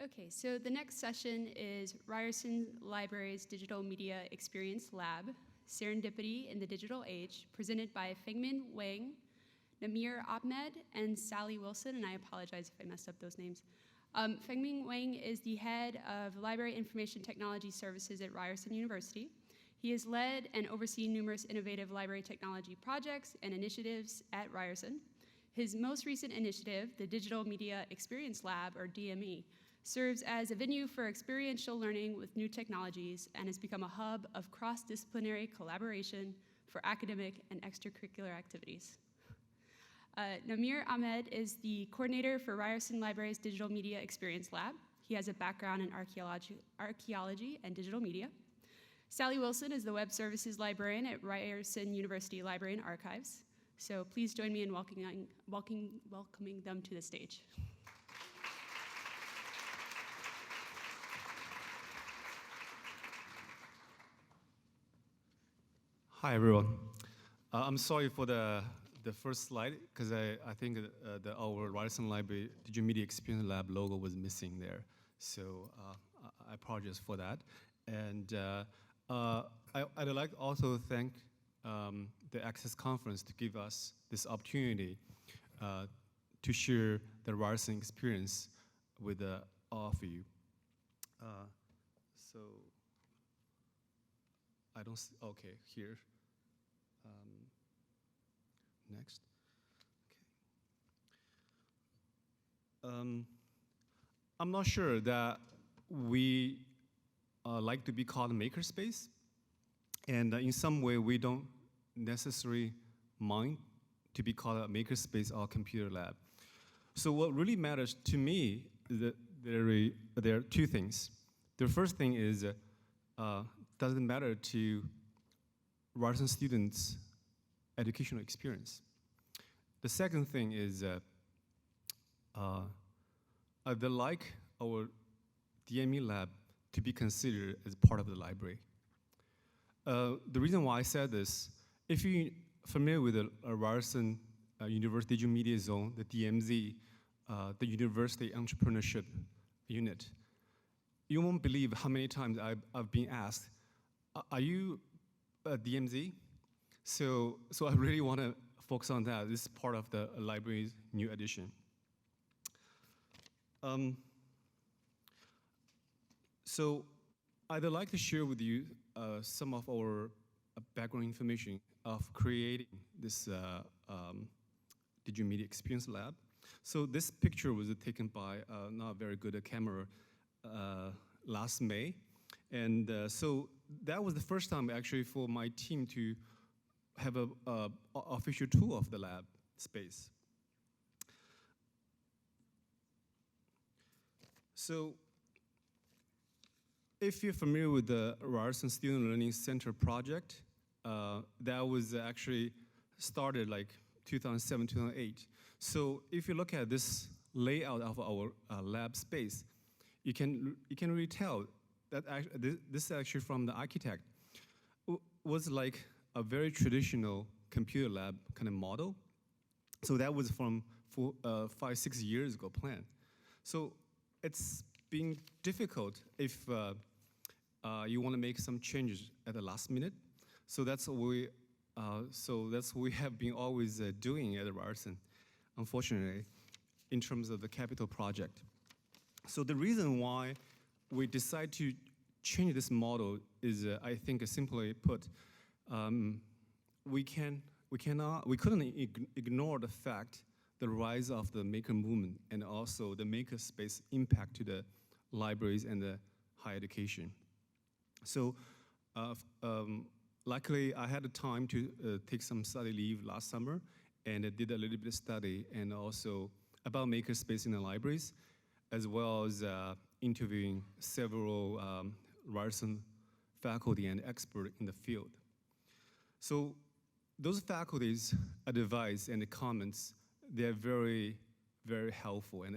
Okay, so the next session is Ryerson Library's Digital Media Experience Lab, Serendipity in the Digital Age, presented by Fangmin, Wang, Namir, Ahmed, and Sally Wilson, and I apologize if I messed up those names. Fangmin Wang is the head of Library Information Technology Services at Ryerson University. He has led and overseen numerous innovative library technology projects and initiatives at Ryerson. His most recent initiative, the Digital Media Experience Lab, or DME, serves as a venue for experiential learning with new technologies and has become a hub of cross-disciplinary collaboration for academic and extracurricular activities. Namir Ahmed is the coordinator for Ryerson Library's Digital Media Experience Lab. He has a background in archaeology and digital media. Sally Wilson is the web services librarian at Ryerson University Library and Archives. So please join me in welcoming them to the stage. Hi, everyone. I'm sorry for the first slide, because I think our Ryerson Library Digital Media Experience Lab logo was missing there. So I apologize for that. And I'd like to also thank the Access Conference to give us this opportunity to share the Ryerson experience with all of you. So I don't see, okay, here. Next. Okay. I'm not sure that we like to be called a makerspace, and in some way we don't necessarily mind to be called a makerspace or computer lab. So what really matters to me is that there are two things. The first thing is doesn't matter to Ryerson students' educational experience. The second thing is I'd like our DME lab to be considered as part of the library. The reason why I said this, if you're familiar with the Ryerson University Digital Media Zone, the DMZ, the University Entrepreneurship Unit, you won't believe how many times I've been asked, are you a DMZ? So I really want to focus on that. This is part of the library's new edition. So I'd like to share with you some of our background information of creating this Digital Media Experience Lab. So this picture was taken by not very good camera last May. And so that was the first time actually for my team to have an official tour of the lab space. So if you're familiar with the Ryerson Student Learning Center project, that was actually started like 2007, 2008. So if you look at this layout of our lab space, you can really tell that this is actually from the architect. Was like a very traditional computer lab kind of model. So that was from 5-6 years ago plan. So it's been difficult if you want to make some changes at the last minute. So that's what we have been always doing at Ryerson, unfortunately, in terms of the capital project. So the reason why we decide to change this model is, I think, simply put, we couldn't ignore the fact the rise of the maker movement and also the makerspace impact to the libraries and the higher education. So luckily, I had the time to take some study leave last summer, and I did a little bit of study and also about makerspace in the libraries, as well as interviewing several Ryerson faculty and experts in the field. So those faculties' advice and the comments, they're very, very helpful and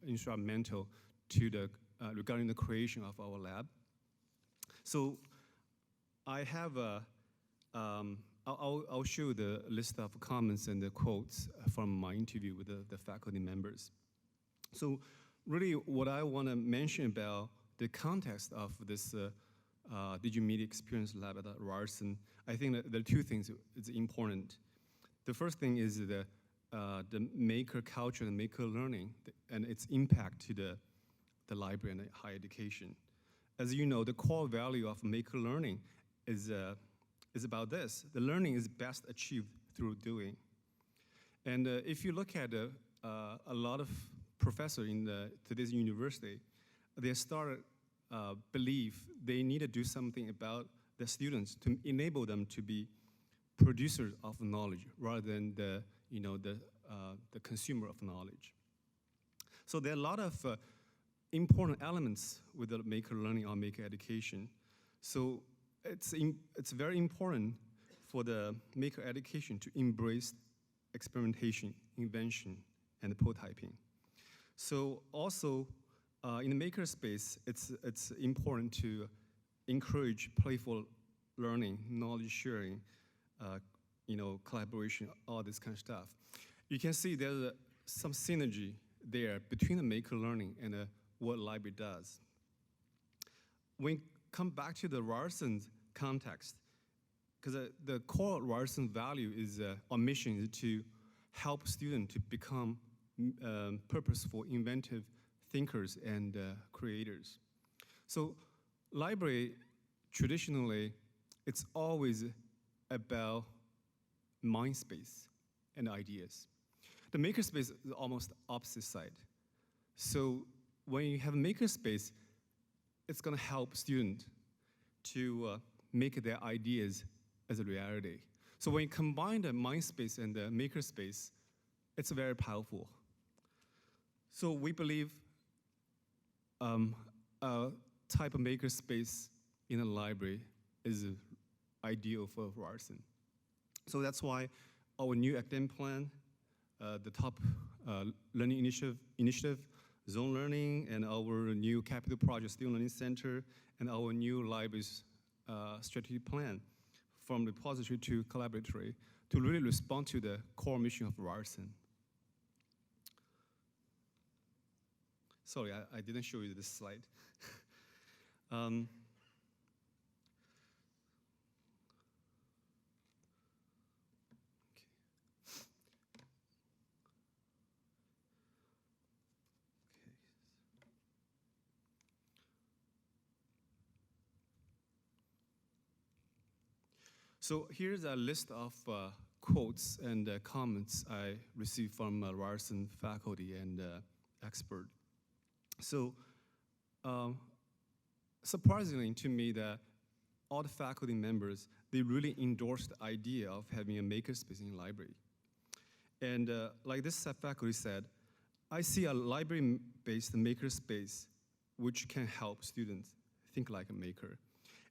instrumental to the regarding the creation of our lab. So I have I'll show the list of comments and the quotes from my interview with the faculty members. So really what I want to mention about the context of this Digital Media Experience Lab at Ryerson, I think that there are two things that's important. The first thing is the maker culture and maker learning and its impact to the library and higher education. As you know, the core value of maker learning is about this. The learning is best achieved through doing. And if you look at a lot of professors in today's university, they started believe they need to do something about the students to enable them to be producers of knowledge rather than the consumer of knowledge. So there are a lot of important elements with the maker learning or maker education. So it's very important for the maker education to embrace experimentation, invention, and prototyping. So also in the makerspace, it's important to encourage playful learning, knowledge sharing, collaboration, all this kind of stuff. You can see there's some synergy there between the maker learning and what library does. When we come back to the Ryerson context, because the core Ryerson value is, our mission is to help students to become purposeful, inventive thinkers and creators. So library, traditionally, it's always about mind space and ideas. The makerspace is almost opposite side. So when you have a makerspace, it's going to help students to make their ideas as a reality. So when you combine the mind space and the makerspace, it's very powerful. So we believe a type of makerspace in a library is ideal for Ryerson. So that's why our new academic plan, the top learning initiative, zone learning, and our new capital project, student learning center, and our new libraries strategic plan from repository to collaboratory to really respond to the core mission of Ryerson. Sorry, I didn't show you this slide. So here's a list of quotes and comments I received from Ryerson faculty and expert. So surprisingly to me that all the faculty members, they really endorsed the idea of having a makerspace in library. And like this faculty said, I see a library-based makerspace which can help students think like a maker.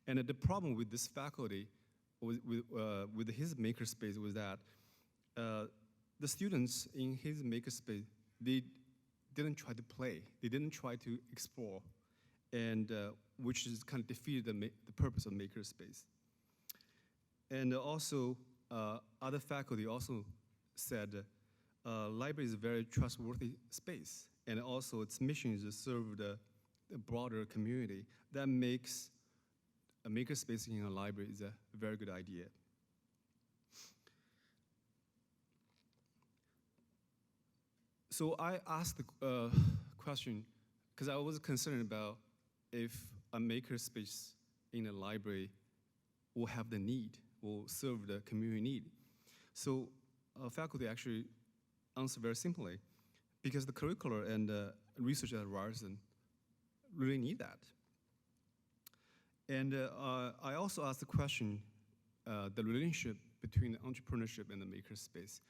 And the problem with this faculty with his makerspace was that the students in his makerspace, they didn't try to play, they didn't try to explore, and which is kind of defeated the purpose of makerspace. And also, other faculty also said library is a very trustworthy space, and also its mission is to serve the broader community. That makes a makerspace in a library is a very good idea. So I asked the question, because I was concerned about if a makerspace in a library will have the need, will serve the community need. So faculty actually answered very simply, because the curricular and research at Ryerson really need that. And I also asked the question, the relationship between entrepreneurship and the makerspace,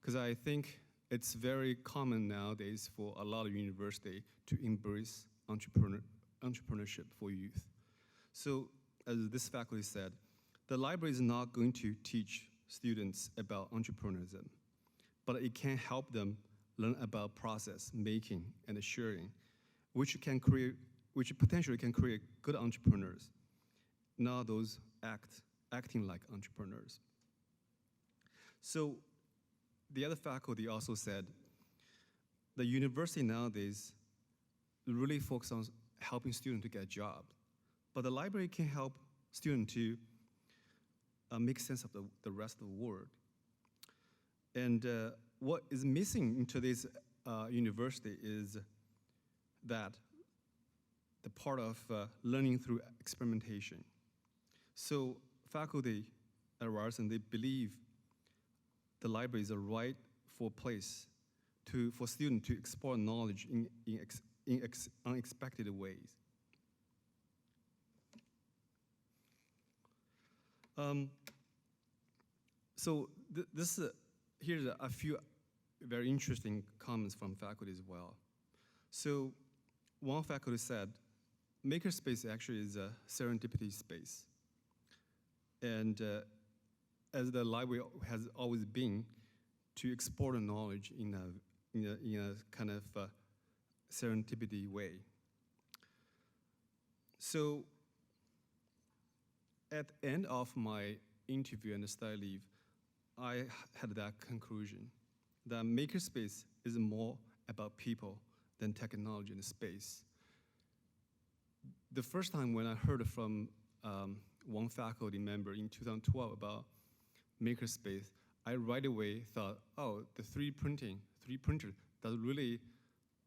because I think it's very common nowadays for a lot of universities to embrace entrepreneurship for youth. So as this faculty said, the library is not going to teach students about entrepreneurship, but it can help them learn about process, making, and sharing, which potentially can create good entrepreneurs, not those acting like entrepreneurs. So the other faculty also said the university nowadays really focus on helping students to get a job. But the library can help students to make sense of the rest of the world. And what is missing in today's university is that the part of learning through experimentation. So faculty at Ryerson, they believe the library is a rightful place for students to explore knowledge in unexpected ways. So here's a few very interesting comments from faculty as well. So one faculty said, Makerspace actually is a serendipity space. And as the library has always been, to explore the knowledge in a kind of serendipity way. So at the end of my interview and study leave, I had that conclusion that Makerspace is more about people than technology and space. The first time when I heard from one faculty member in 2012 about Makerspace, I right away thought, oh, the 3D printer does really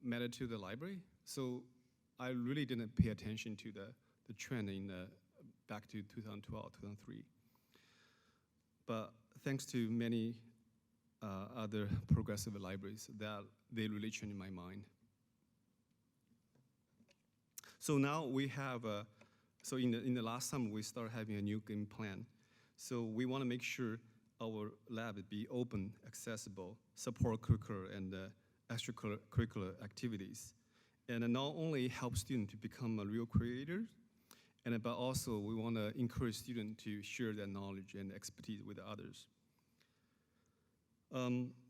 matter to the library. So I really didn't pay attention to the trend in back to 2012, 2003. But thanks to many other progressive libraries, that they really changed my mind. So now we have, so in the last summer, we started having a new game plan. So we want to make sure our lab be open, accessible, support curricular and extracurricular activities. And not only help students to become a real creators, but also we want to encourage students to share their knowledge and expertise with others.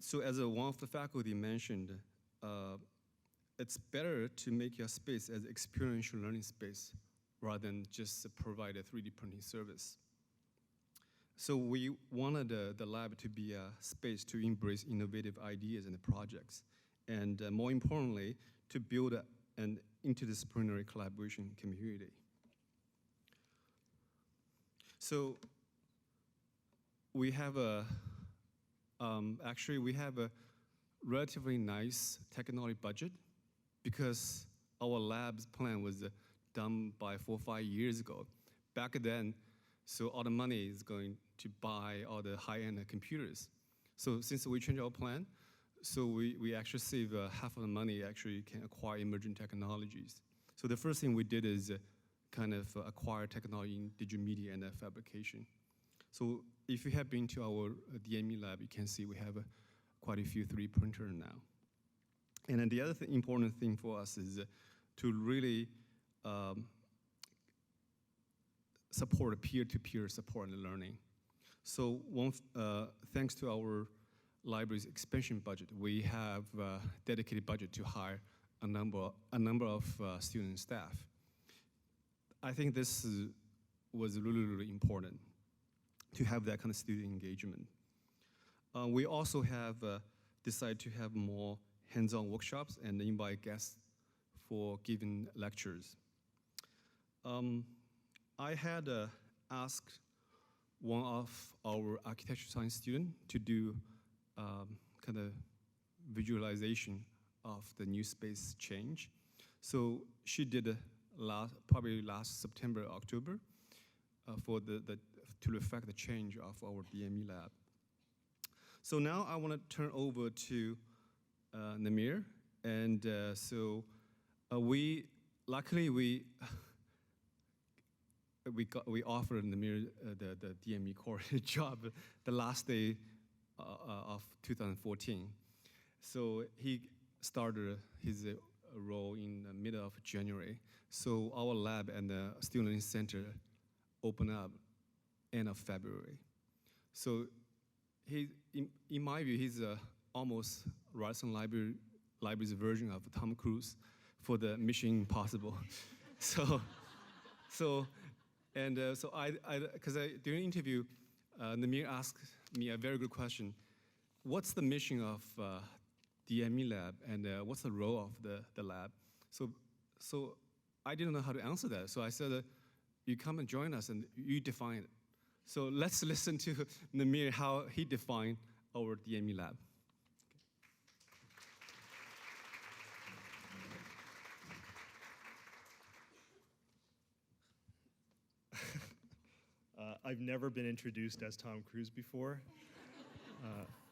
So as one of the faculty mentioned, it's better to make your space as experiential learning space rather than just provide a 3D printing service. So we wanted the lab to be a space to embrace innovative ideas and projects, and more importantly, to build an interdisciplinary collaboration community. So we have actually we have a relatively nice technology budget because our lab's plan was done by 4 or 5 years ago. Back then, so all the money is going to buy all the high-end computers. So since we changed our plan, so we actually save half of the money actually can acquire emerging technologies. So the first thing we did is kind of acquire technology in digital media and fabrication. So if you have been to our DME lab, you can see we have quite a few 3D printers now. And then the other important thing for us is to really support peer-to-peer support and learning. So thanks to our library's expansion budget, we have a dedicated budget to hire a number of student and staff. I think this was really, really important to have that kind of student engagement. We also have decided to have more hands-on workshops and invite guests for giving lectures. I had asked one of our architecture science students to do kind of visualization of the new space change. So she did probably last September, October, to reflect the change of our DME lab. So now I want to turn over to Namir, and luckily we offered Namir the DME core job the last day of 2014. So he started his role in the middle of January. So our lab and the Student Learning Center opened up end of February. So in my view, he's almost Ryerson Library's version of Tom Cruise for the Mission Impossible. Because during the interview, Namir asked me a very good question. What's the mission of DME Lab, and what's the role of the lab? So So I didn't know how to answer that. So I said, you come and join us and you define it. So let's listen to Namir, how he defined our DME Lab. I've never been introduced as Tom Cruise before,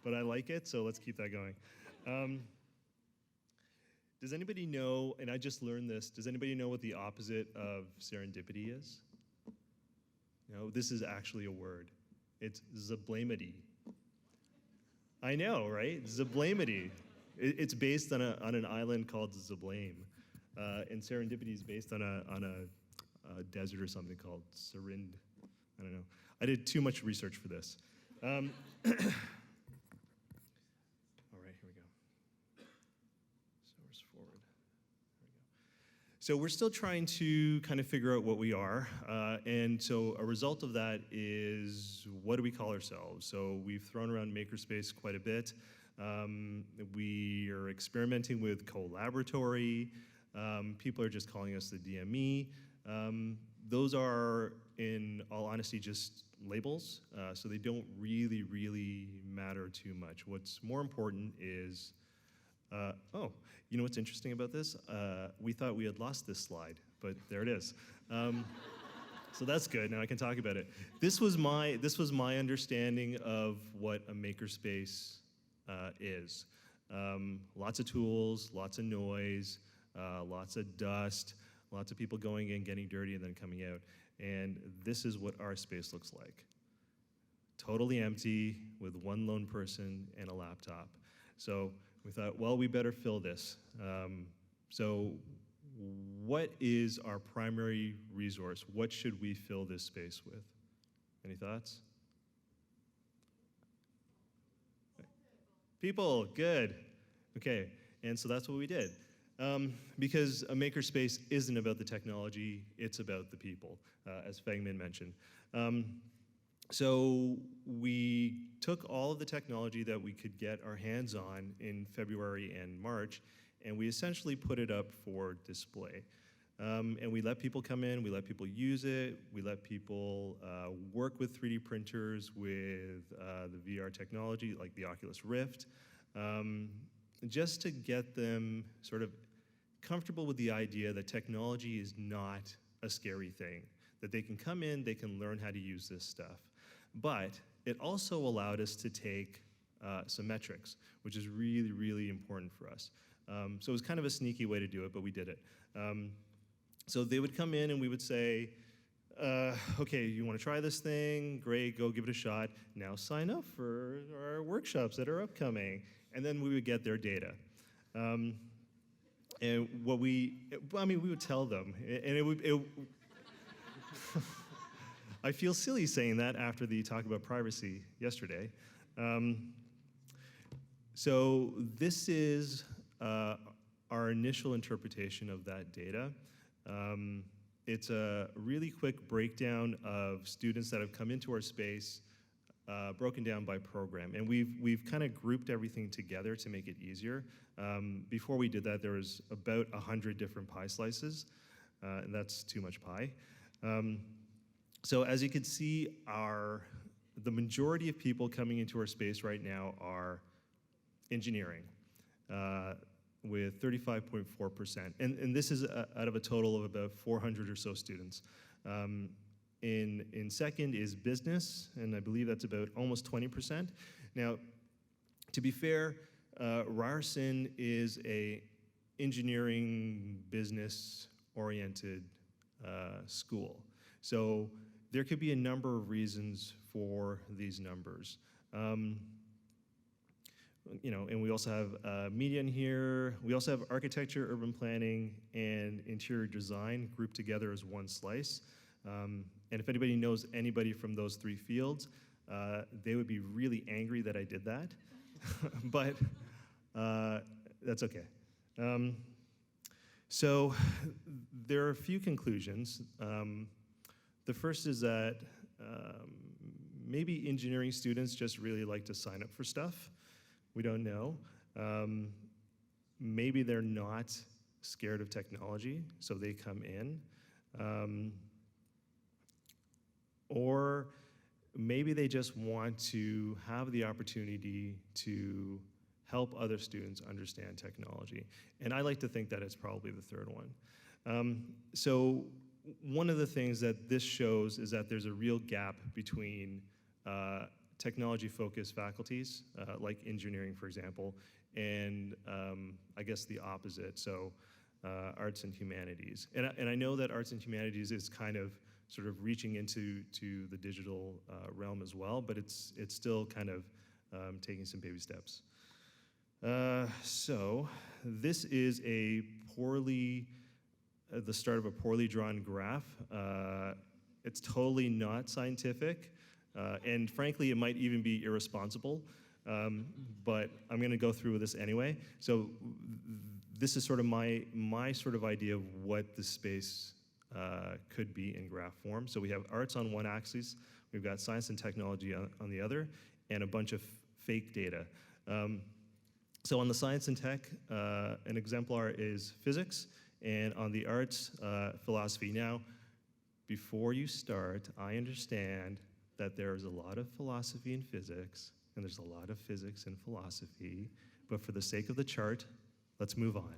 but I like it, so let's keep that going. Does anybody know, and I just learned this, does anybody know what the opposite of serendipity is? No, this is actually a word. It's sublimity. I know, right? Sublimity. It's based on an island called Sublime, and serendipity is based on a desert or something called I don't know. I did too much research for this. All right, here we go. Source forward. There we go. So we're still trying to kind of figure out what we are. And so a result of that is, what do we call ourselves? So we've thrown around makerspace quite a bit. We are experimenting with co-laboratory. People are just calling us the DME. Those are, in all honesty, just labels, so they don't really matter too much. What's more important is, oh, you know what's interesting about this? We thought we had lost this slide, but there it is. So that's good, now I can talk about it. This was my understanding of what a makerspace is. Lots of tools, lots of noise, lots of dust, lots of people going in, getting dirty, and then coming out. And this is what our space looks like. Totally empty, with one lone person and a laptop. So we thought, well, we better fill this. So what is our primary resource? What should we fill this space with? Any thoughts? People, good. Okay, and so that's what we did. Because a makerspace isn't about the technology, it's about the people, as Fangmin mentioned. So we took all of the technology that we could get our hands on in February and March, and we essentially put it up for display. And we let people come in, we let people use it, we let people work with 3D printers, with the VR technology, like the Oculus Rift, just to get them sort of comfortable with the idea that technology is not a scary thing, that they can come in, they can learn how to use this stuff. But it also allowed us to take some metrics, which is really important for us. So it was kind of a sneaky way to do it, but we did it. So they would come in and we would say, okay, you want to try this thing? Great, go give it a shot. Now sign up for our workshops that are upcoming. And then we would get their data. And we would tell them, and I feel silly saying that after the talk about privacy yesterday. So this is our initial interpretation of that data. It's a really quick breakdown of students that have come into our space, broken down by program. And we've kind of grouped everything together to make it easier. Before we did that, there was about 100 different pie slices, and that's too much pie. So as you can see, the majority of people coming into our space right now are engineering, with 35.4%. And this is out of a total of about 400 or so students. In second is business, and I believe that's about almost 20%. Now, to be fair, Ryerson is a engineering business-oriented school. So there could be a number of reasons for these numbers. You know, and we also have media in here. We also have architecture, urban planning, and interior design grouped together as one slice. And if anybody knows anybody from those three fields, they would be really angry that I did that. But that's okay. So there are a few conclusions. The first is that maybe engineering students just really like to sign up for stuff. We don't know. Maybe they're not scared of technology, so they come in. Or maybe they just want to have the opportunity to help other students understand technology. And I like to think that it's probably the third one. So one of the things that this shows is that there's a real gap between technology-focused faculties, like engineering, for example, and I guess the opposite, so arts and humanities. And I know that arts and humanities is kind of sort of reaching into the digital realm as well, but it's still kind of taking some baby steps. So this is the start of a poorly drawn graph. It's totally not scientific, and frankly, it might even be irresponsible, but I'm gonna go through with this anyway. So this is sort of my sort of idea of what the space could be in graph form. So we have arts on one axis, we've got science and technology on the other, and a bunch of fake data. So on the science and tech, an exemplar is physics, and on the arts, philosophy. Now, before you start, I understand that there's a lot of philosophy in physics, and there's a lot of physics in philosophy, but for the sake of the chart, let's move on.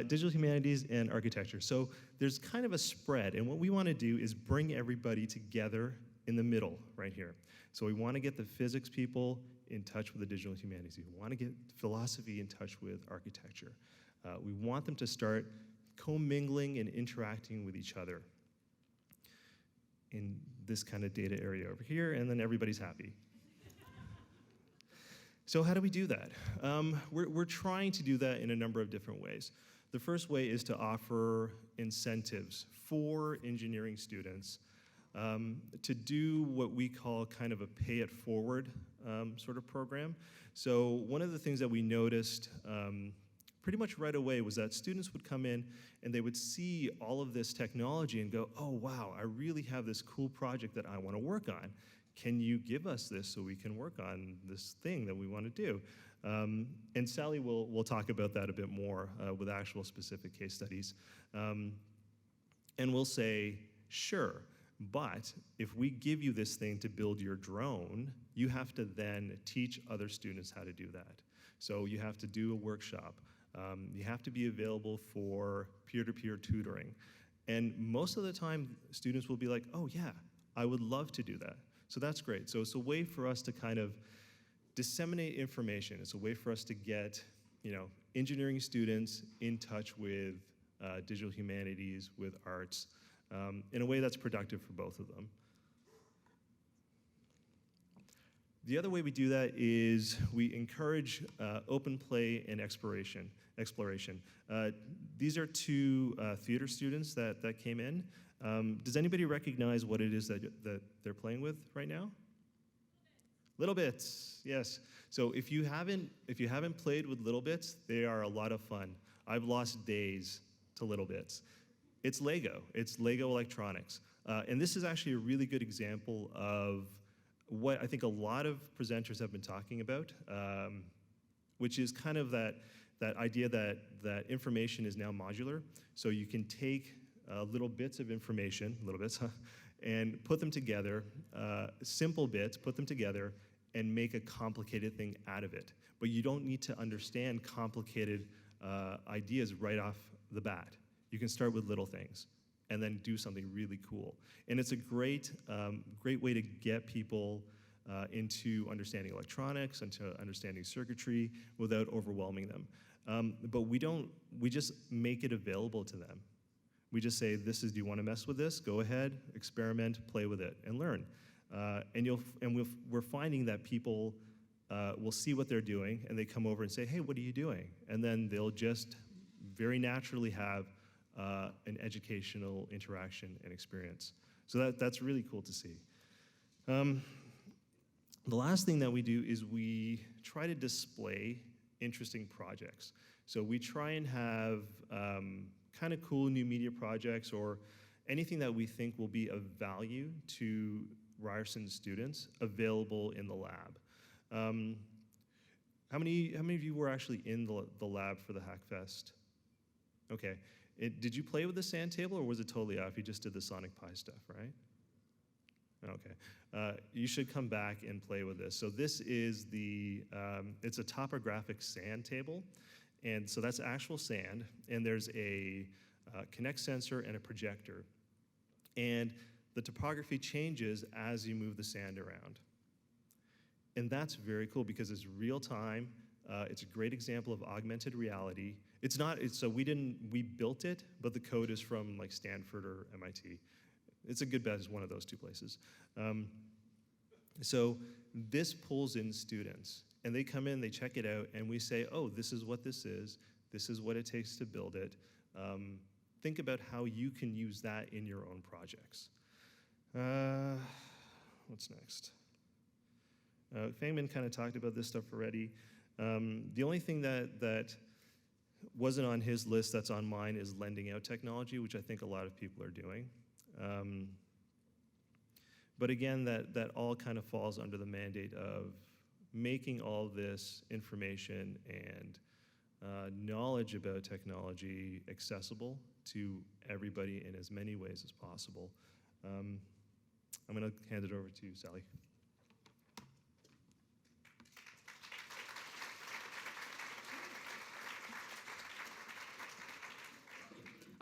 Digital humanities and architecture. So there's kind of a spread, and what we want to do is bring everybody together in the middle right here. So we want to get the physics people in touch with the digital humanities. We want to get philosophy in touch with architecture. We want them to start commingling and interacting with each other in this kind of data area over here, and then everybody's happy. So how do we do that? We're trying to do that in a number of different ways. The first way is to offer incentives for engineering students to do what we call kind of a pay-it-forward sort of program. So one of the things that we noticed pretty much right away was that students would come in and they would see all of this technology and go, oh wow, I really have this cool project that I want to work on. Can you give us this so we can work on this thing that we want to do? And Sally will talk about that a bit more with actual specific case studies. And we'll say, sure, but if we give you this thing to build your drone, you have to then teach other students how to do that. So you have to do a workshop. You have to be available for peer-to-peer tutoring. And most of the time, students will be like, oh yeah, I would love to do that. So that's great. So it's a way for us to kind of disseminate information. It's a way for us to get, engineering students in touch with digital humanities, with arts, in a way that's productive for both of them. The other way we do that is we encourage open play and exploration. These are two theater students that came in. Does anybody recognize what it is that they're playing with right now? Little Bits, yes. So if you haven't played with Little Bits, they are a lot of fun. I've lost days to Little Bits. It's Lego electronics. And this is actually a really good example of what I think a lot of presenters have been talking about, which is kind of that idea that information is now modular. So you can take little bits of information, and put them together, simple bits, put them together, and make a complicated thing out of it. But you don't need to understand complicated ideas right off the bat. You can start with little things and then do something really cool. And it's a great way to get people into understanding electronics, into understanding circuitry without overwhelming them. But we just make it available to them. We just say, do you want to mess with this? Go ahead, experiment, play with it, and learn. We're finding that people will see what they're doing, and they come over and say, hey, what are you doing? And then they'll just very naturally have an educational interaction and experience. So that's really cool to see. The last thing that we do is we try to display interesting projects. So we try and have kind of cool new media projects or anything that we think will be of value to Ryerson students available in the lab. How many of you were actually in the lab for the Hackfest? Okay. Did you play with the sand table, or was it totally off? You just did the Sonic Pi stuff, right? Okay. You should come back and play with this. So this is it's a topographic sand table. And so that's actual sand. And there's a Kinect sensor and a projector. And the topography changes as you move the sand around. And that's very cool because it's real time. It's a great example of augmented reality. We built it, but the code is from like Stanford or MIT. It's a good bet it's one of those two places. So this pulls in students, and they come in, they check it out, and we say, oh, this is what this is what it takes to build it. Think about how you can use that in your own projects. What's next? Fangmin kind of talked about this stuff already. The only thing that wasn't on his list that's on mine is lending out technology, which I think a lot of people are doing. But again, that all kind of falls under the mandate of making all this information and knowledge about technology accessible to everybody in as many ways as possible. I'm going to hand it over to Sally.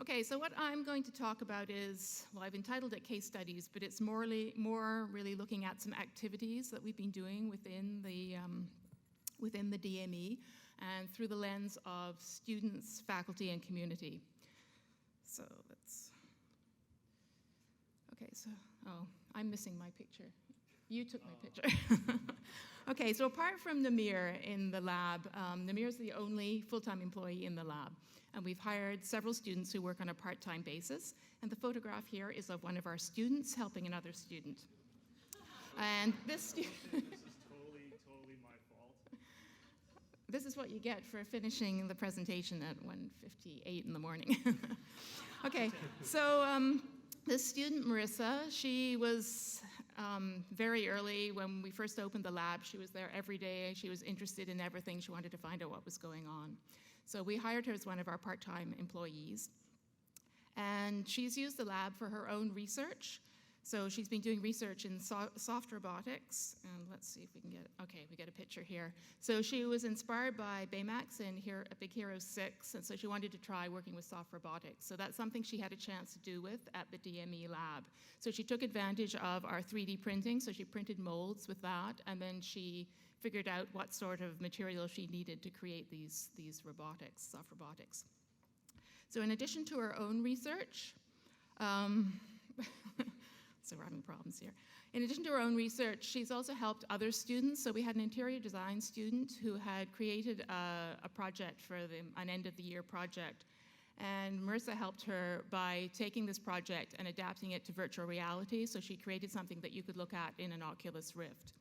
Okay, so what I'm going to talk about is, well, I've entitled it Case Studies, but it's more really looking at some activities that we've been doing within the DME and through the lens of students, faculty, and community. So I'm missing my picture. You took my picture. Okay, so apart from Namir in the lab, Namir is the only full-time employee in the lab. And we've hired several students who work on a part-time basis. And the photograph here is of one of our students helping another student. And this student... This is totally my fault. This is what you get for finishing the presentation at 1:58 in the morning. Okay, so this student, Marissa, she was very early when we first opened the lab. She was there every day. She was interested in everything. She wanted to find out what was going on. So we hired her as one of our part-time employees. And she's used the lab for her own research. So she's been doing research in soft robotics. And let's see if we can get, okay, we get a picture here. So she was inspired by Baymax and Big Hero 6, and so she wanted to try working with soft robotics. So that's something she had a chance to do with at the DME Lab. So she took advantage of our 3D printing, so she printed molds with that, and then she figured out what sort of material she needed to create these robotics, soft robotics. So in addition to her own research, so we're having problems here. In addition to her own research, she's also helped other students. So we had an interior design student who had created a project for an end-of-the-year project. And Marissa helped her by taking this project and adapting it to virtual reality. So she created something that you could look at in an Oculus Rift.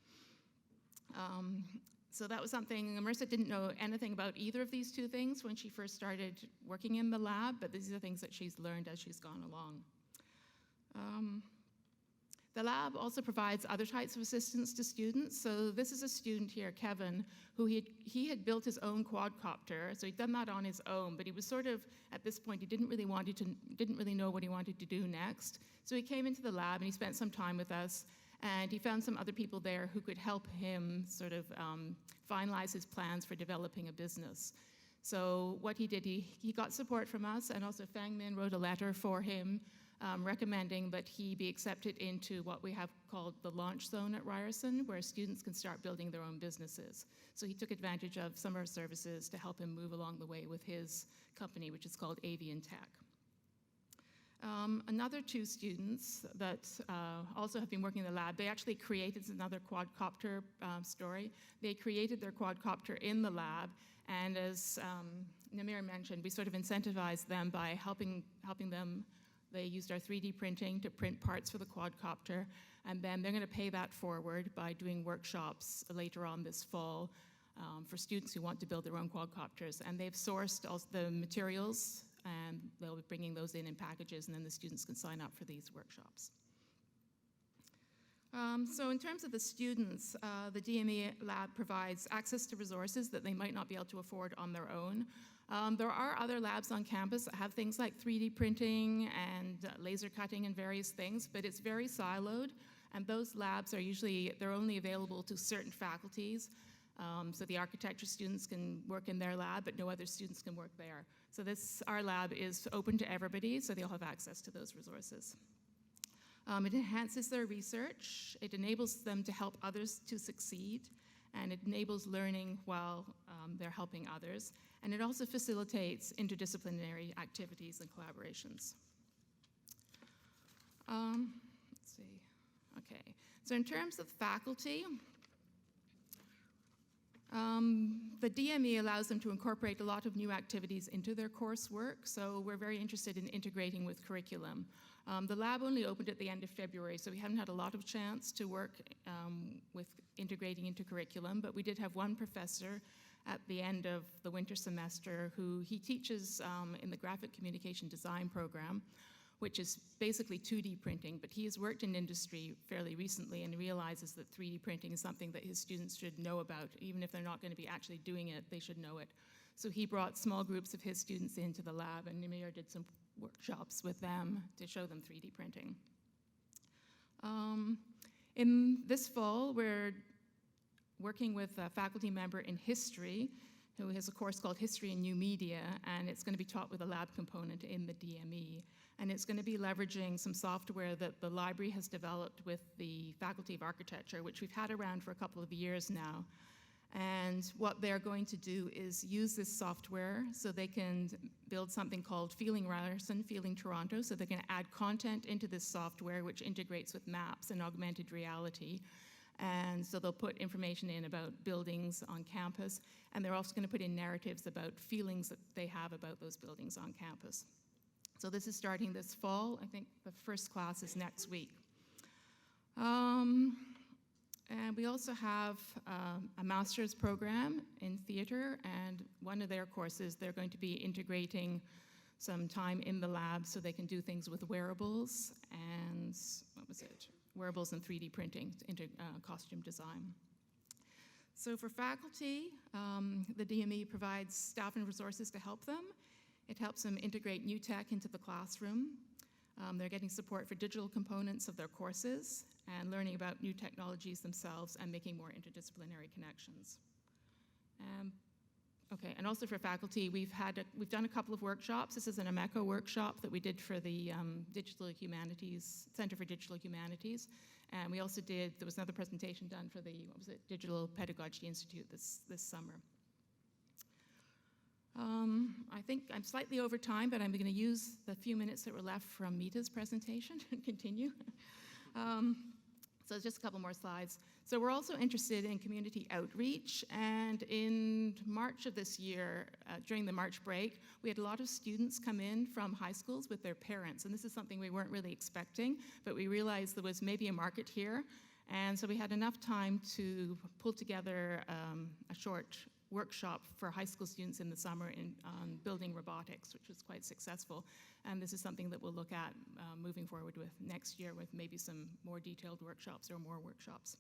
So that was something, Marissa didn't know anything about either of these two things when she first started working in the lab, but these are the things that she's learned as she's gone along. The lab also provides other types of assistance to students. So this is a student here, Kevin, who he had built his own quadcopter. So he'd done that on his own, but he was sort of, at this point, he didn't really know what he wanted to do next. So he came into the lab and he spent some time with us, and he found some other people there who could help him sort of finalize his plans for developing a business. So what he did, he got support from us, and also Fangmin wrote a letter for him recommending that he be accepted into what we have called the launch zone at Ryerson, where students can start building their own businesses. So he took advantage of some of our services to help him move along the way with his company, which is called Avian Tech. Another two students that also have been working in the lab, they actually created another quadcopter story. They created their quadcopter in the lab, and as Namir mentioned, we sort of incentivized them by helping them. They used our 3D printing to print parts for the quadcopter, and then they're going to pay that forward by doing workshops later on this fall for students who want to build their own quadcopters. And they've sourced all the materials, and they'll be bringing those in packages, and then the students can sign up for these workshops. So in terms of the students, the DME Lab provides access to resources that they might not be able to afford on their own. There are other labs on campus that have things like 3D printing and laser cutting and various things, but it's very siloed, and those labs are usually, they're only available to certain faculties. So the architecture students can work in their lab, but no other students can work there. So our lab is open to everybody, so they'll have access to those resources. It enhances their research, it enables them to help others to succeed, and it enables learning while they're helping others. And it also facilitates interdisciplinary activities and collaborations. Let's see, okay. So in terms of faculty, the DME allows them to incorporate a lot of new activities into their coursework, so we're very interested in integrating with curriculum. The lab only opened at the end of February, so we haven't had a lot of chance to work with integrating into curriculum, but we did have one professor at the end of the winter semester who he teaches in the graphic communication design program, which is basically 2D printing, but he has worked in industry fairly recently and realizes that 3D printing is something that his students should know about. Even if they're not going to be actually doing it, they should know it. So he brought small groups of his students into the lab, and Namir did some workshops with them to show them 3D printing. In this fall, we're working with a faculty member in history who has a course called History and New Media, and it's going to be taught with a lab component in the DME. And it's going to be leveraging some software that the library has developed with the Faculty of Architecture, which we've had around for a couple of years now. And what they're going to do is use this software so they can build something called Feeling Ryerson, Feeling Toronto. So they're going to add content into this software, which integrates with maps and augmented reality. And so they'll put information in about buildings on campus, and they're also going to put in narratives about feelings that they have about those buildings on campus. So this is starting this fall. I think the first class is next week. And we also have a master's program in theater, and one of their courses, they're going to be integrating some time in the lab so they can do things with wearables and, wearables and 3D printing into costume design. So for faculty, the DME provides staff and resources to help them. It helps them integrate new tech into the classroom. They're getting support for digital components of their courses and learning about new technologies themselves and making more interdisciplinary connections. Okay, and also for faculty, we've done a couple of workshops. This is an AMECO workshop that we did for the Digital Humanities, Center for Digital Humanities. And we also there was another presentation done for the, Digital Pedagogy Institute this summer. I think I'm slightly over time, but I'm going to use the few minutes that were left from Mita's presentation and continue. So just a couple more slides. So we're also interested in community outreach, and in March of this year, during the March break, we had a lot of students come in from high schools with their parents, and this is something we weren't really expecting, but we realized there was maybe a market here, and so we had enough time to pull together a short workshop for high school students in the summer on building robotics, which was quite successful. And this is something that we'll look at moving forward with next year with maybe some more detailed workshops or more workshops.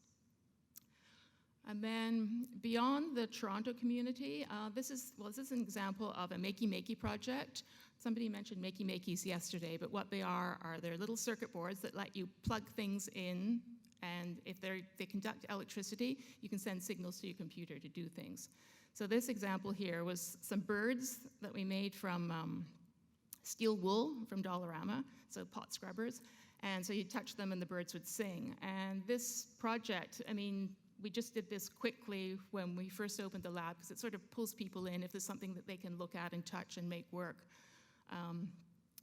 And then beyond the Toronto community, this is an example of a MaKey-MaKey project. Somebody mentioned MaKey-MaKeys yesterday, but what they are they're little circuit boards that let you plug things in, and if they conduct electricity, you can send signals to your computer to do things. So this example here was some birds that we made from steel wool from Dollarama, so pot scrubbers. And so you touch them and the birds would sing. And this project, I mean, we just did this quickly when we first opened the lab because it sort of pulls people in if there's something that they can look at and touch and make work.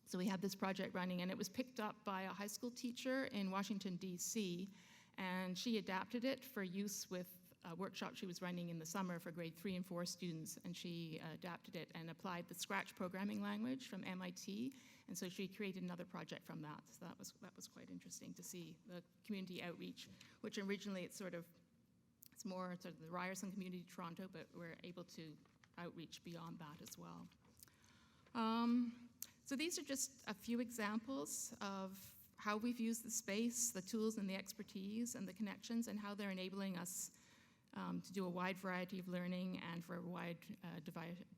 So we had this project running, and it was picked up by a high school teacher in Washington, D.C., and she adapted it for use with a workshop she was running in the summer for grade 3 and 4 students, and she adapted it and applied the Scratch programming language from MIT, and so she created another project from that. So that was quite interesting to see the community outreach, which originally it's more sort of the Ryerson community, Toronto, but we're able to outreach beyond that as well. So these are just a few examples of how we've used the space, the tools and the expertise and the connections, and how they're enabling us to do a wide variety of learning and for a wide,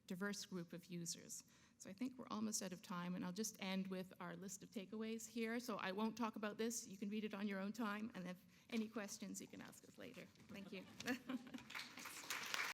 diverse group of users. So I think we're almost out of time, and I'll just end with our list of takeaways here. So I won't talk about this. You can read it on your own time, and if any questions, you can ask us later. Thank you.